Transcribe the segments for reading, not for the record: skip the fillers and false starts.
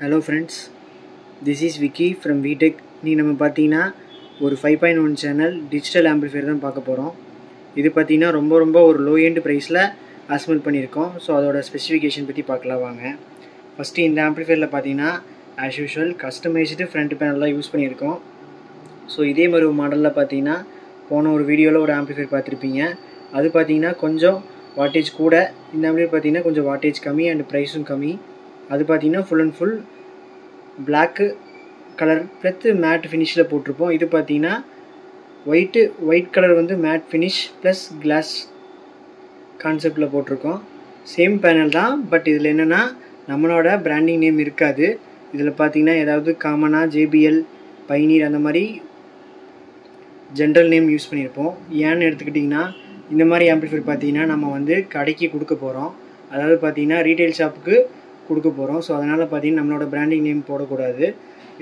Hello friends, this is Vicky from VTech. நீ நம்ம பார்த்தீங்கன்னா ஒரு 5.1 சேனல் டிஜிட்டல் ஆம்பிளிஃபையர் தான் பார்க்க போகிறோம். இது பார்த்தீங்கன்னா ரொம்ப ஒரு லோ எண்ட் ப்ரைஸில் அசம்பிள் பண்ணியிருக்கோம். ஸோ அதோட ஸ்பெசிஃபிகேஷன் பற்றி பார்க்கலாம் வாங்க. ஃபஸ்ட்டு இந்த ஆம்பிளிஃபையரில் பார்த்தீங்கன்னா as usual customised front panel தான் யூஸ் பண்ணியிருக்கோம். ஸோ இதே மாதிரி ஒரு மாடலில் பார்த்தீங்கன்னா போன ஒரு வீடியோவில் ஒரு ஆம்பிளிஃபையர் பார்த்துருப்பீங்க. அது பார்த்தீங்கன்னா கொஞ்சம் வாட்டேஜ் கூட, இந்த ஆம்பிளிஃபையர் பார்த்தீங்கன்னா கொஞ்சம் வாட்டேஜ் கம்மி அண்ட் ப்ரைஸும் கம்மி. அது பார்த்தீங்கன்னா full and full black colour plus matte ஃபினிஷில் போட்டிருப்போம். இது பார்த்தீங்கன்னா ஒயிட் கலர் வந்து மேட் ஃபினிஷ் ப்ளஸ் கிளாஸ் கான்செப்டில் போட்டிருக்கோம். சேம் பேனல் தான், பட் இதில் என்னென்னா நம்மளோட பிராண்டிங் நேம் இருக்காது. இதில் பார்த்தீங்கன்னா ஏதாவது காமனாக JBL, பைனீர் அந்த மாதிரி ஜென்ரல் நேம் யூஸ் பண்ணியிருப்போம். ஏன்னு எடுத்துக்கிட்டிங்கன்னா இந்த மாதிரி ஆம்பிளிஃபையர் பார்த்தீங்கன்னா நம்ம வந்து கடைக்கு கொடுக்க போகிறோம், அதாவது பார்த்தீங்கன்னா ரீட்டைல் ஷாப்புக்கு கொடுக்க போகிறோம். ஸோ அதனால் பார்த்தீங்கன்னா நம்மளோட பிராண்டிங் நேம் போடக்கூடாது.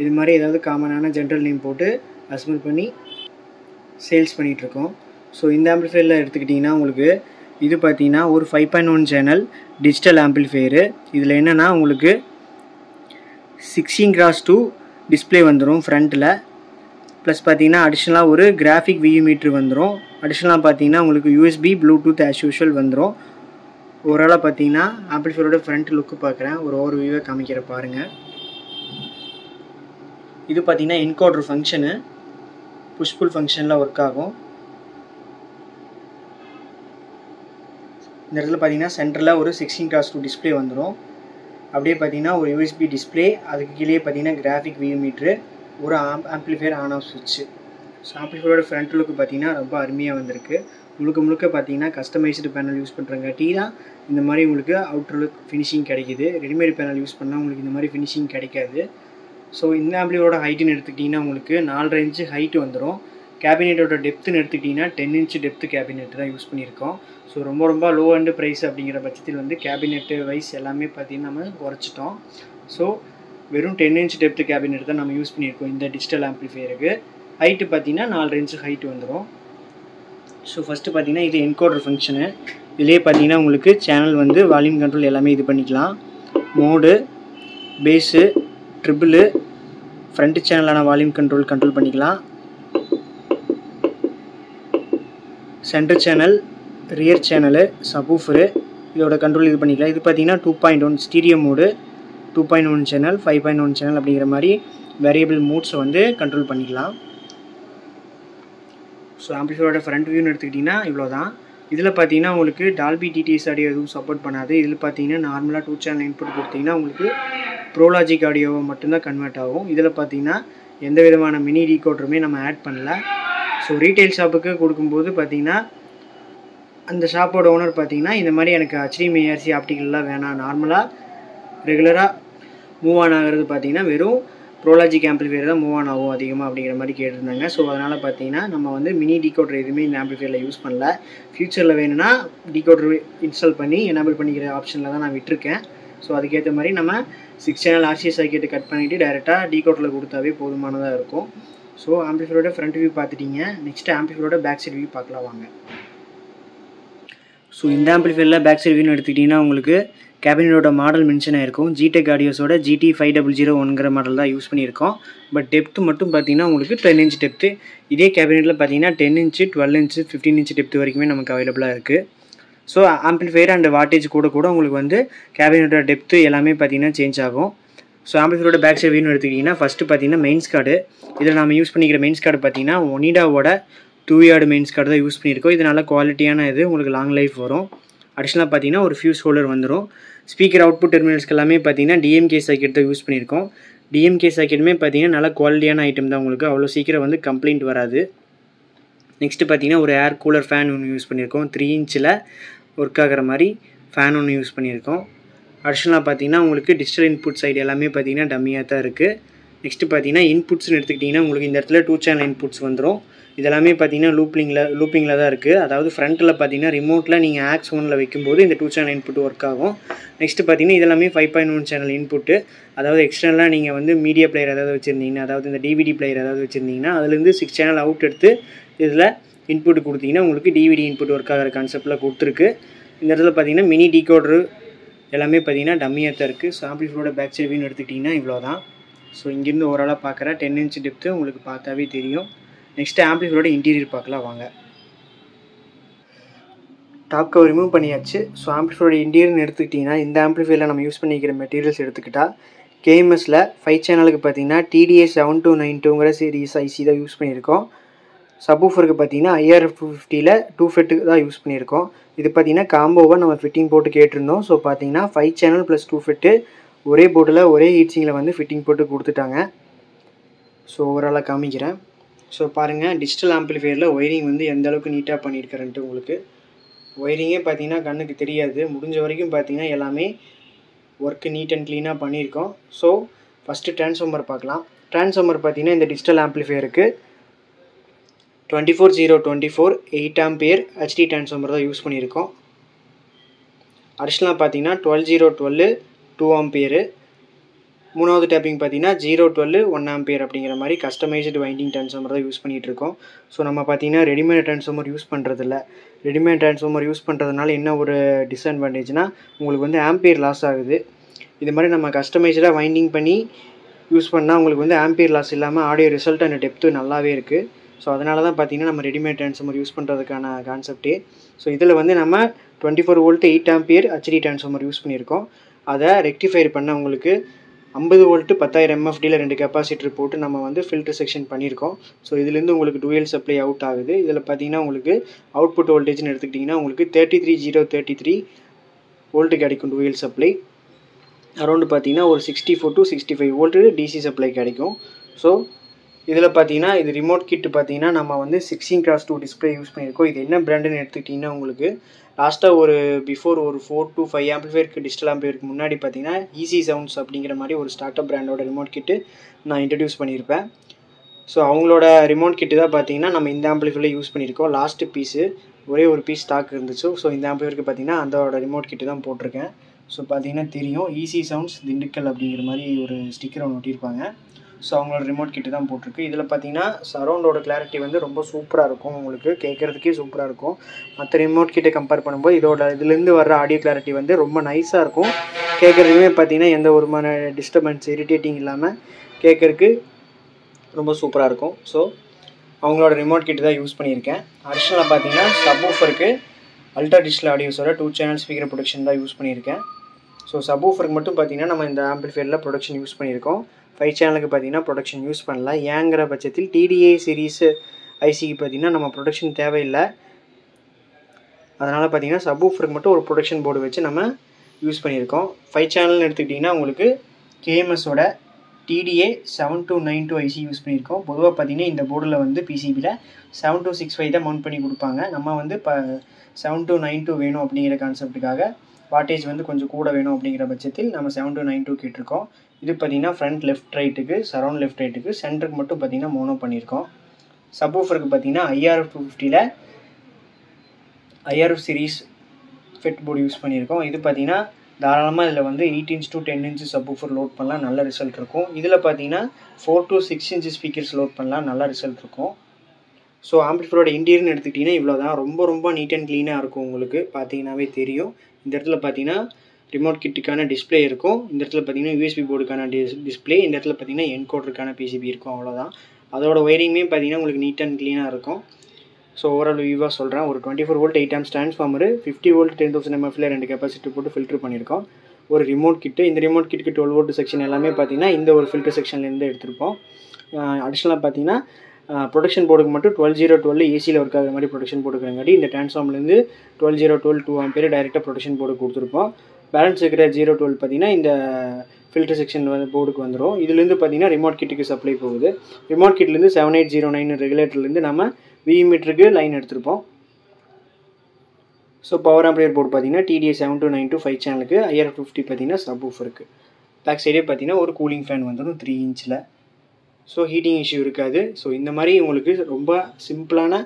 இது மாதிரி ஏதாவது காமனான ஜென்ரல் நேம் போட்டு அசம்பிள் பண்ணி சேல்ஸ் பண்ணிகிட்ருக்கோம். ஸோ இந்த ஆம்பிளிஃபையரில் எடுத்துக்கிட்டிங்கன்னா உங்களுக்கு இது பார்த்தீங்கன்னா ஒரு 5.1 சேனல் டிஜிட்டல் ஆம்பிளிஃபையரு. இதில் என்னென்னா உங்களுக்கு 16x2 டிஸ்பிளே வந்துடும் ஃப்ரண்ட்டில். ப்ளஸ் பார்த்தீங்கன்னா அடிஷ்னலாக ஒரு கிராஃபிக் வியூ மீட்ரு வந்துடும். அடிஷ்னலாக பார்த்தீங்கன்னா உங்களுக்கு USB, ப்ளூடூத் ஆஸ் யூஷுவல் வந்துடும். ஓவராலாக பார்த்தீங்கன்னா ஆம்பிளிஃபையரோட ஃப்ரண்ட் லுக்கு பார்க்குறேன், ஒரு ஓவர்வியூவை காமிக்கிற பாருங்கள். இது பார்த்தீங்கன்னா என்கோடர் ஃபங்க்ஷனு புஷ்புல் ஃபங்க்ஷனில் ஒர்க் ஆகும். இந்த இடத்துல பார்த்தீங்கன்னா சென்டரில் ஒரு 16x2 டிஸ்பிளே வந்துடும். அப்படியே பார்த்தீங்கன்னா ஒரு USB டிஸ்பிளே, அதுக்கு கீழே பார்த்தீங்கன்னா கிராஃபிக் வியூ மீட்ரு, ஒரு ஆம்பிளிஃபையர் ஆன் ஆஃப் சுவிட்சு. ஸோ ஆம்பிளிஃபையரோட ஃப்ரண்ட் லுக்கு பார்த்தீங்கன்னா ரொம்ப அருமையாக வந்திருக்கு. முழுக்க பார்த்தீங்கன்னா கஸ்டமைஸ்டு பேனல் யூஸ் பண்ணுறங்காட்டி தான் இந்த மாதிரி உங்களுக்கு அவுட்டர் லுக் ஃபினிஷிங் கிடைக்கிது. ரெடிமேட் பேனல் யூஸ் பண்ணால் உங்களுக்கு இந்த மாதிரி ஃபினிஷிங் கிடைக்காது. ஸோ இந்த ஆம்பிளிஃபையரோட ஹைட்டுன்னு எடுத்துக்கிட்டிங்கன்னா உங்களுக்கு 4.5 இன்ச்சு ஹைட்டு வந்துடும். கேபினெட்டோட டெப்த்துன்னு எடுத்துக்கிட்டிங்கன்னா 10 இன்ச்சு டெப்த்து கேபினெட் தான் யூஸ் பண்ணியிருக்கோம். ஸோ ரொம்ப லோ அண்டு ப்ரைஸ் அப்படிங்கிற பட்சத்தில் வந்து கேபினெட்டு வைஸ் எல்லாமே பார்த்தீங்கன்னா நம்ம குறைச்சிட்டோம். ஸோ வெறும் 10 இன்ச் டெப்த்து கேபினெட் தான் நம்ம யூஸ் பண்ணியிருக்கோம் இந்த டிஜிட்டல் ஆம்பிளிஃபையருக்கு. ஹைட்டு பார்த்தீங்கன்னா 4.5 இன்ச்சு ஹைட்டு வந்துடும். ஸோ ஃபஸ்ட்டு பார்த்தீங்கன்னா இது என்கோடர் ஃபங்க்ஷனு. இதிலே பார்த்தீங்கன்னா உங்களுக்கு சேனல் வந்து வால்யூம் கண்ட்ரோல் எல்லாமே இது பண்ணிக்கலாம். மோடு, பேஸு, ட்ரிபிளு, ஃப்ரண்ட் சேனலான வால்யூம் கண்ட்ரோல் பண்ணிக்கலாம். Centre channel, rear channel, subwoofer இதோட கண்ட்ரோல் இது பண்ணிக்கலாம். இது பார்த்தீங்கன்னா 2.1 ஸ்டீரியோ மோடு, 2.1 சேனல், 5.1 சேனல் அப்படிங்கிற மாதிரி வேரியபிள் மூட்ஸை வந்து கண்ட்ரோல் பண்ணிக்கலாம். ஸோ ஆம்பிளிஃபையரோட ஃப்ரண்ட் வியூன்னு எடுத்துக்கிட்டிங்கன்னா இவ்வளோ தான். இதில் பார்த்தீங்கன்னா உங்களுக்கு டால்பி டிடிஎஸ் ஆடியோ எதுவும் சப்போர்ட் பண்ணாது. இதில் பார்த்தீங்கன்னா நார்மலாக 2 சேனல் இன்புட் கொடுத்தீங்கன்னா உங்களுக்கு ப்ரோலாஜிக் ஆடியோவை மட்டும்தான் கன்வெர்ட் ஆகும். இதில் பார்த்தீங்கன்னா எந்த விதமான மினி டீகோடருமே நம்ம ஆட் பண்ணல. ஸோ ரீட்டைல் ஷாப்புக்கு கொடுக்கும்போது பார்த்தீங்கன்னா அந்த ஷாப்போட ஓனர் பார்த்தீங்கன்னா இந்த மாதிரி எனக்கு HDMI ARC ஆப்டிக்கல்லாம் வேணாம், நார்மலாக ரெகுலராக மூவ் ஆன் ஆகிறது பார்த்தீங்கன்னா வெறும் ப்ரோலாஜிக் ஆம்பிளிஃபையர் தான் மூவ் ஆன் ஆகும் அதிகமாக அப்படிங்கிற மாதிரி கேட்டிருந்தாங்க. ஸோ அதனால் பார்த்தீங்கன்னா நம்ம வந்து மினி டீகோடர் எதுவுமே இந்த ஆம்பிளிஃபையரில் யூஸ் பண்ணல. ஃப்யூச்சரில் வேணும்னா டீகோடர் இன்ஸ்டால் பண்ணி எனேபிள் பண்ணிக்கிற ஆப்ஷனில் தான் நான் விட்டுருக்கேன். ஸோ அதுக்கேற்ற மாதிரி நம்ம 6 சேனல் RCA சர்க்யூட்டை கட் பண்ணிவிட்டு டைரெக்டாக டீகோடரில் கொடுத்தாவே போதுமானதாக இருக்கும். ஸோ ஆம்பிளிஃபையரோட ஃப்ரண்ட் வியூ பார்த்துட்டிங்க. நெக்ஸ்ட்டு ஆம்பிளிஃபையரோட பேக் சைட் வியூ பார்க்கலாம் வாங்க. ஸோ இந்த ஆம்பிளிஃபையரில் பேக் சைட் வியூன்னு எடுத்துக்கிட்டிங்கன்னா உங்களுக்கு கேபினெட்டோட மாடல் மென்ஷன் ஆகிருக்கும். ஜிடெக் ஆடியோஸோட GT5001ங்கிற மாடல் தான் யூஸ் பண்ணியிருக்கோம். பட் டெப்த்து மட்டும் பார்த்தீங்கன்னா உங்களுக்கு 10 இன்ச் டெப்த்து. இதே கேபினெட்டில் பார்த்தீங்கன்னா 10 இன்ச்சு, 12 இன்ச்சு, 15 இன்ச் டெப்த்து வரைக்குமே நமக்கு அவைலபிளாக இருக்குது. ஸோ ஆம்பிளிஃபையர் அண்ட் வாட்டேஜ் கூட உங்களுக்கு வந்து கேபினெட்டோட டெப்த்து எல்லாமே பார்த்தீங்கன்னா சேஞ்ச் ஆகும். ஸோ ஆம்பிளிஃபையரோட பேக் சைட் வியூன்னு எடுத்துக்கிட்டிங்கன்னா ஃபஸ்ட்டு பார்த்தீங்கன்னா மெயின்ஸ் கார்டு. இதில் நம்ம யூஸ் பண்ணிக்கிற மெயின்ஸ் கார்டு பார்த்தீங்கன்னா ஒனிடாவோட 2 yard மெயின்ஸ் கார்டு தான் யூஸ் பண்ணியிருக்கோம். இது நல்ல குவாலிட்டியான இது, உங்களுக்கு லாங் லைஃப் வரும். அடிஷ்னலாக பார்த்தீங்கன்னா ஒரு ஃபியூஸ் ஹோல்டர் வந்துடும். ஸ்பீக்கர் அவுட்புட் டெர்மினல்ஸ்க்கு எல்லாமே பார்த்தீங்கன்னா DMK சர்க்யூட் தான் யூஸ் பண்ணியிருக்கோம். DMK சர்க்யூட்டுமே பார்த்தீங்கன்னா நல்ல குவாலிட்டியான ஐட்டம் தான், உங்களுக்கு அவ்வளோ சீக்கிரம் வந்து கம்ப்ளைண்ட் வராது. நெக்ஸ்ட்டு பார்த்தீங்கன்னா ஒரு ஏர் கூலர் ஃபேன் ஒன்று யூஸ் பண்ணியிருக்கோம். 3 இன்ச்சில் ஒர்க் ஆகிற மாதிரி ஃபேன் ஒன்று யூஸ் பண்ணியிருக்கோம். அடிஷ்னலாக பார்த்தீங்கன்னா உங்களுக்கு டிஜிட்டல் இன்புட் சைடு எல்லாமே பார்த்தீங்கன்னா டம்மியாக தான் இருக்குது. நெக்ஸ்ட்டு பார்த்தீங்கன்னா இன்புட்ஸ்னு எடுத்துக்கிட்டிங்கன்னா உங்களுக்கு இந்த இடத்துல 2 சேனல் இன்புட்ஸ் வந்துடும். இதெல்லாமே பார்த்தீங்கன்னா லூப்பிங்கில் தான் இருக்குது. அதாவது ஃப்ரண்ட்டில் பார்த்தீங்கன்னா ரிமோட்டில் நீங்கள் ஆக்ஸ் 1ல் வைக்கும்போது இந்த 2 சேனல் இன்புட் ஒர்க் ஆகும். நெக்ஸ்ட்டு பார்த்தீங்கன்னா இதெல்லாமே 5.1 சேனல் இன்புட்டு. அதாவது எக்ஸ்டர்னலாக நீங்கள் வந்து மீடியா பிளேயர் ஏதாவது வச்சுருந்தீங்கன்னா, அதாவது இந்த DVD பிளேயர் ஏதாவது வச்சுருந்தீங்கன்னா அதுலேருந்து 6 சேனல் அவுட் எடுத்து இதில் இன்புட் கொடுத்தீங்கன்னா உங்களுக்கு DVD இன்புட் ஒர்க் ஆகிற கான்செப்டில் கொடுத்துருக்கு. இந்த இடத்துல பார்த்தீங்கன்னா மினி டீகோடரு எல்லாமே பார்த்தீங்கன்னா டம்மியாக தான் இருக்குது. ஸோ ஆம்பிளிஃபையரோட பேக் சைடு வியூன்னு எடுத்துக்கிட்டிங்கன்னா இவ்வளோ தான். ஸோ இங்கேருந்து ஓவராலாக பார்க்குற 10 inch டெப்த்து உங்களுக்கு பார்த்தாவே தெரியும். நெக்ஸ்ட்டு ஆம்பிளிஃபையரோட இன்டீரியர் பார்க்கலாம் வாங்க. டாப் கவர் ரிமூவ் பண்ணியாச்சு. ஸோ ஆம்பிளிஃபையரோட இன்டீரியர்னு எடுத்துக்கிட்டிங்கன்னா இந்த ஆம்பிளிஃபையரில் நம்ம யூஸ் பண்ணிக்கிற மெட்டீரியல்ஸ் எடுத்துக்கிட்டால் கேஎம்எஸில் 5 சேனலுக்கு பார்த்தீங்கன்னா TDA 7292ங்கிற சீரிஸ் ஐசி தான் யூஸ் பண்ணியிருக்கோம். சப்வூஃபருக்கு பார்த்தீங்கன்னா IRF250ல் 2 ஃபெட்டுக்கு தான் யூஸ் பண்ணியிருக்கோம். இது பார்த்தீங்கன்னா காம்போவாக நம்ம ஃபிட்டிங் போட்டு கேட்டிருந்தோம். ஸோ பார்த்தீங்கன்னா 5 சேனல் ப்ளஸ் 2 ஃபெட்டு ஒரே போர்டில் ஒரே ஹீட்ஸிங்கில் வந்து ஃபிட்டிங் போட்டு கொடுத்துட்டாங்க. ஸோ ஓவராலாக காமிக்கிறேன். ஸோ பாருங்கள் டிஜிட்டல் ஆம்பிளிஃபையரில் ஒயரிங் வந்து எந்த அளவுக்கு நீட்டாக பண்ணியிருக்கிறேன்ட்டு உங்களுக்கு ஒயரிங்கே பார்த்தீங்கன்னா கண்ணுக்கு தெரியாது. முடிஞ்ச வரைக்கும் பார்த்தீங்கன்னா எல்லாமே ஒர்க்கு நீட் அண்ட் க்ளீனாக பண்ணியிருக்கோம். ஸோ ஃபஸ்ட்டு ட்ரான்ஸ்ஃபார்மர் பார்க்கலாம். ட்ரான்ஸ்ஃபார்மர் பார்த்தீங்கன்னா இந்த டிஜிட்டல் ஆம்பிளிஃபையருக்கு 24024 8 ஆம்பியர் HD ட்ரான்ஸ்ஃபார்மர் தான் யூஸ் பண்ணியிருக்கோம். அடிஷ்னலாக பார்த்தீங்கன்னா 12012 2 ஆம்பியரு. மூணாவது டேப்பிங் பார்த்தீங்கன்னா 012 1 ஆம்பியர் அப்படிங்கிற மாதிரி கஸ்டமைஸ்டு வைண்டிங் ட்ரான்ஸ்ஃபார்மர் தான் யூஸ் பண்ணிகிட்ருக்கோம். ஸோ நம்ம பார்த்தீங்கன்னா ரெடிமேட் ட்ரான்ஸ்ஃபார்மர் யூஸ் பண்ணுறதில்ல. ரெடிமேட் ட்ரான்ஸ்ஃபார்மர் யூஸ் பண்ணுறதுனால என்ன ஒரு டிஸ்அட்வான்டேஜ்னால் உங்களுக்கு வந்து ஆம்பியர் லாஸ் ஆகுது. இது மாதிரி நம்ம கஸ்டமைஸ்டாக வைண்டிங் பண்ணி யூஸ் பண்ணால் உங்களுக்கு வந்து ஆம்பியர் லாஸ் இல்லாமல் ஆடியோ ரிசல்ட் அண்ட் டெப்த்து நல்லாவே இருக்குது. ஸோ அதனால தான் பார்த்தீங்கன்னா நம்ம ரெடிமேட் ட்ரான்ஸ்ஃபார்மர் யூஸ் பண்ணுறதுக்கான கான்செப்டே. ஸோ இதில் வந்து நம்ம 24 volt 8 ampere HD transformer use பண்ணியிருக்கோம். அதை ரெக்டிஃபைர் பண்ண உங்களுக்கு 50 வோல்ட்டு 10,000 MFDயில் 2 கெப்பாசிட்டர் போட்டு நம்ம வந்து ஃபில்டர் செக்ஷன் பண்ணியிருக்கோம். ஸோ இதுலேருந்து உங்களுக்கு டூயல் சப்ளை அவுட் ஆகுது. இதில் பார்த்தீங்கன்னா உங்களுக்கு அவுட்புட் வோல்டேஜ்னு எடுத்துக்கிட்டிங்கன்னா உங்களுக்கு 33033 வோல்ட்டு கிடைக்கும் டூயல் சப்ளை. அரௌண்டு பார்த்தீங்கன்னா ஒரு 64 to 65 வோல்ட்டு DC சப்ளை கிடைக்கும். ஸோ இதில் பார்த்தீங்கன்னா இது ரிமோட் கிட்டு பார்த்தீங்கன்னா நம்ம வந்து 16x2 டிஸ்பிளே யூஸ் பண்ணியிருக்கோம். இது என்ன பிராண்டுன்னு எடுத்துக்கிட்டிங்கன்னா உங்களுக்கு லாஸ்ட்டாக ஒரு பிஃபோர் ஒரு 4 to 5 ஆம்பிளிஃபையருக்கு டிஜிட்டல் ஆம்பிளிஃபையருக்கு முன்னாடி பார்த்தீங்கன்னா ஈஸி சவுண்ட்ஸ் அப்படிங்கிற மாதிரி ஒரு ஸ்டார்ட் அப் பிராண்டோட ரிமோட் கிட்டு நான் இன்ட்ரடியூஸ் பண்ணியிருப்பேன். ஸோ அவங்களோட ரிமோட் கிட்டு தான் பார்த்தீங்கன்னா நம்ம இந்த ஆம்பிளிஃபையரில் யூஸ் பண்ணியிருக்கோம். லாஸ்ட்டு பீஸு ஒரே ஒரு பீஸ் ஸ்டாக் இருந்துச்சு. ஸோ இந்த ஆம்பிளிஃபையருக்கு பார்த்தீங்கன்னா அதோட ரிமோட் கிட்டு தான் போட்டிருக்கேன். ஸோ பார்த்தீங்கன்னா தெரியும் ஈஸி சவுண்ட்ஸ் திண்டுக்கல் அப்படிங்கிற மாதிரி ஒரு ஸ்டிக்கர் ஒன்று ஒட்டியிருப்பாங்க. ஸோ அவங்களோட ரிமோட் கிட்டு தான் போட்டிருக்கு. இதில் பார்த்தீங்கன்னா சரௌண்டோட கிளாரிட்டி வந்து ரொம்ப சூப்பராக இருக்கும். உங்களுக்கு கேட்குறதுக்கே சூப்பராக இருக்கும். மற்ற ரிமோட் கிட்டை கம்பேர் பண்ணும்போது இதுலேருந்து வர்ற ஆடியோ கிளாரிட்டி வந்து ரொம்ப நைஸாக இருக்கும். கேட்குறதுக்குமே பார்த்தீங்கன்னா எந்த ஒரு டிஸ்டர்பன்ஸ் இரிட்டேட்டிங் இல்லாமல் கேட்குறதுக்கு ரொம்ப சூப்பராக இருக்கும். ஸோ அவங்களோட ரிமோட் கிட்டு தான் யூஸ் பண்ணியிருக்கேன். அடிஷ்னலாக பார்த்தீங்கன்னா சப்வூஃபருக்கு அல்ட்ரா டிஜிட்டல் ஆடியோஸோட 2 சேனல் ஸ்பீக்கர் ப்ரொடக்ஷன் தான் யூஸ் பண்ணியிருக்கேன். ஸோ சப்வூஃபருக்கு மட்டும் பார்த்தீங்கன்னா நம்ம இந்த ஆம்பிளிஃபையரில் ப்ரொடக்ஷன் யூஸ் பண்ணியிருக்கோம். 5 சேனலுக்கு பார்த்தீங்கன்னா ப்ரொடக்ஷன் யூஸ் பண்ணல. ஏங்கிற பட்சத்தில் TDA சீரீஸ் ஐசிக்கு பார்த்தீங்கன்னா நம்ம ப்ரொடக்ஷன் தேவையில்லை. அதனால் பார்த்தீங்கன்னா சப்வூஃபருக்கு மட்டும் ஒரு ப்ரொடக்ஷன் போர்டு வச்சு நம்ம யூஸ் பண்ணியிருக்கோம். 5 சேனல்னு எடுத்துக்கிட்டிங்கன்னா உங்களுக்கு KMSோட TDA 7292 ஐசி யூஸ் பண்ணியிருக்கோம். பொதுவாக பார்த்தீங்கன்னா இந்த போர்டில் வந்து PCBயில் 7265 தான் மவுண்ட் பண்ணி கொடுப்பாங்க. நம்ம வந்து இப்போ 7292 வேணும் அப்படிங்கிற கான்செப்ட்டுக்காக வாட்டேஜ் வந்து கொஞ்சம் கூட வேணும் அப்படிங்கிற பட்சத்தில் நம்ம 7292 கேட்டிருக்கோம். இது பார்த்தீங்கன்னா ஃப்ரண்ட் லெஃப்ட் ரைட்டுக்கு சரௌண்ட் லெஃப்ட் ரைட்டுக்கு சென்டருக்கு மட்டும் பார்த்தீங்கன்னா மோனோ பண்ணியிருக்கோம். சப்வூஃபருக்கு பார்த்தீங்கன்னா IRF250ல் IRF series fed board use பண்ணியிருக்கோம். இது பார்த்தீங்கன்னா தாராளமாக இதில் வந்து 8 inch to 10 inch subwoofer load பண்ணலாம், நல்ல ரிசல்ட் இருக்கும். இதில் பார்த்தீங்கன்னா 4 to 6 inch ஸ்பீக்கர்ஸ் லோட் பண்ணலாம், நல்ல ரிசல்ட் இருக்கும். ஸோ ஆம்பிளிஃபையரோட இன்டீரியர்னு எடுத்துக்கிட்டிங்கன்னா இவ்வளோ தான். ரொம்ப நீட் அண்ட் க்ளீனாக இருக்கும். உங்களுக்கு பார்த்தீங்கன்னாவே தெரியும். இந்த இடத்துல பார்த்தீங்கன்னா ரிமோட் கிட்டுக்கான டிஸ்பிளே இருக்கும். இந்த இடத்துல பார்த்தீங்கன்னா USB போர்டுக்கான டிஸ்பிளே. இந்த இடத்துல பார்த்தீங்கன்னா என்கோடருக்கான PCB இருக்கும். அவ்வளோதான். அதோட ஒயரிங்குமே பார்த்தீங்கன்னா உங்களுக்கு நீட் அண்ட் க்ளீனாக இருக்கும். ஸோ ஓவரால் வியூவாக சொல்கிறேன். ஒரு 24 volt 8 amps transformer 50 volt 10,000 MFல 2 capacitor போட்டு ஃபில்டர் பண்ணியிருக்கோம். ஒரு ரிமோட் கிட்டு. இந்த ரிமோட் கிட்டுக்கு 12 volt செக்ஷன் எல்லாமே பார்த்தீங்கன்னா இந்த ஒரு ஃபில்டர் செக்ஷன்லேருந்து எடுத்திருப்போம். அடிஷ்னலாக பார்த்தீங்கன்னா ப்ரொடக்ஷன் போர்டுக்கு மட்டும் 12012 ஏசியில் ஒர்க் ஆகிற மாதிரி ப்ரொடக்ஷன் போர்டுக்காங்காட்டி இந்த ட்ரான்ஸ்ஃபார்மர்லேருந்து 12012 2 ஆம்பியர் டைரெக்டாக ப்ரொடக்ஷன் போர்டு கொடுத்துருப்போம். பேலன்ஸ் இருக்கிற 012 பார்த்தீங்கன்னா இந்த ஃபில்டர் செக்ஷன் வந்து போர்டுக்கு வந்துடும். இதுலேருந்து பார்த்தீங்கன்னா ரிமோட் கிட்டுக்கு சப்ளை போகுது. ரிமோட் கிட்லேருந்து 7809 ரெகுலேட்டர்லேருந்து நம்ம மீட்டருக்கு லைன் எடுத்திருப்போம். ஸோ பவர் ஆம்பியர் போர்டு பார்த்தீங்கன்னா TDA 7292 5 சேனலுக்கு, IRF250 பார்த்தீங்கன்னா சப்வூஃபருக்கு. பேக் சைடே பார்த்தீங்கன்னா ஒரு கூலிங் ஃபேன் வந்துடும் 3 inchல. ஸோ ஹீட்டிங் இஷ்யூ இருக்காது. ஸோ இந்த மாதிரி உங்களுக்கு ரொம்ப சிம்பிளான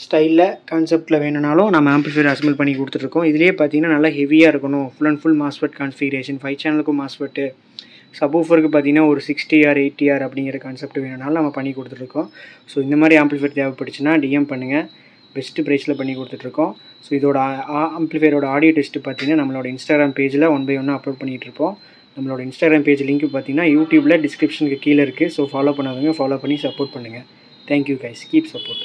ஸ்டைலில் கான்செப்டில் வேணுனாலும் நம்ம ஆம்பிளிஃபையர் அசம்பிள் பண்ணி கொடுத்துட்ருக்கோம். இதிலே பார்த்தீங்கன்னா நல்லா ஹெவியாக இருக்கணும், full and full MOSFET configuration, 5 சேனலுக்கும் MOSFET, சப்வூஃபருக்கு பார்த்தீங்கன்னா ஒரு 60R 80R அப்படிங்கிற கான்செப்ட் வேணுனாலும் நம்ம பண்ணி கொடுத்துட்ருக்கோம். ஸோ இந்த மாதிரி ஆம்பிளிஃபையர் தேவைப்பட்டுச்சுன்னா DM பண்ணுங்கள். பெஸ்ட்டு ப்ரைஸில் பண்ணி கொடுத்துட்ருக்கோம். ஸோ இதோட ஆம்ப்ளிஃபையரோட ஆடியோ டெஸ்ட்டு பார்த்தீங்கன்னா நம்மளோட இன்ஸ்டாகிராம் பேஜில் 1 by 1 அப்லோட் பண்ணிகிட்ருப்போம். நம்மளோட இன்ஸ்டாகிராம் பேஜ் லிங்க் பார்த்தீங்கன்னா யூடியூப்பில் டிஸ்கிரிப்ஷனுக்கு கீழே இருக்குது. ஸோ ஃபாலோ பண்ணாதவங்க ஃபாலோ பண்ணி சப்போர்ட் பண்ணுங்கள். Thank you guys, keep support.